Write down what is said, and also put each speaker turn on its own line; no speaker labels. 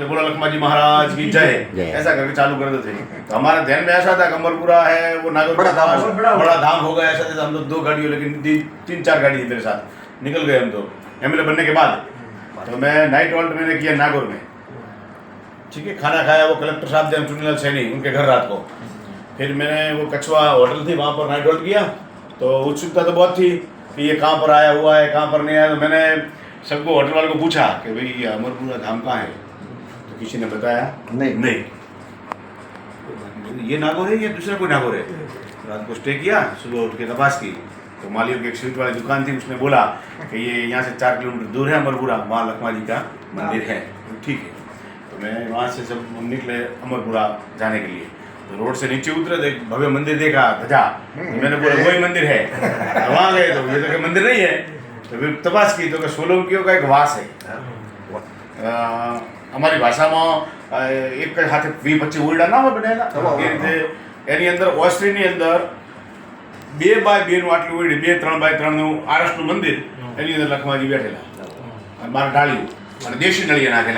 बोला लखमा जी महाराज की जय, ऐसा करके चालू कर देते थे। तो हमारे ध्यान में ऐसा था कमरपुरा है वो नागौर
बड़ा धाम हो,
बड़ा धाम होगा ऐसा था। हम तो 2 गाड़ियों लेकिन 3-4 गाड़ी थी मेरे साथ, निकल गए हम तो एमएलए बनने के बाद। तो मैं नाइट हॉल्ट मैंने किया नागौर में, ठीक है। खाना खाया वो कलेक्टर साहब थे चुनीलाल सैनी, उनके घर रात को। फिर मैंने वो कछुआ होटल थी वहाँ पर नाइट हॉल्ट किया। तो उत्सुकता तो बहुत थी कि ये कहाँ पर आया हुआ है कहाँ पर नहीं आया। तो मैंने सबको होटल वाले को पूछा कि भाई ये अमरपुरा धाम कहाँ है। तो किसी ने बताया नहीं ये नागौर है, ये दूसरा कोई नागौर है। रात को स्टे किया, सुबह उठ के तपास की तो मालियों की एक स्वीट वाली दुकान थी, उसने बोला कि ये यहाँ से 4 किलोमीटर दूर है अमरपुरा, वहाँ लखमा जी का मंदिर है। ठीक है। तो मैं वहाँ से सब निकले अमरपुरा जाने के लिए। तो रोड से नीचे उतरे तो एक भव्य मंदिर देखा ध्वजा, तो मैंने बोला वही मंदिर है। तो वहाँ गए तो ये तो मंदिर नहीं है। तो फिर तपास की तो सोलंकियों का एक वास है। અમારી ભાષામાં એક હાથે 20-25 ઓરડા ના હોય બનેલા એ રીતે એની અંદર ઓસ્ટ્રીની અંદર 2x2 નું આટલું ઓરડી 2-3x3 નું આરસનું મંદિર, એની અંદર લખમાજી બેઠેલા અને 12 ઢાળીઓ અને દેશી નળિયા નાખેલા।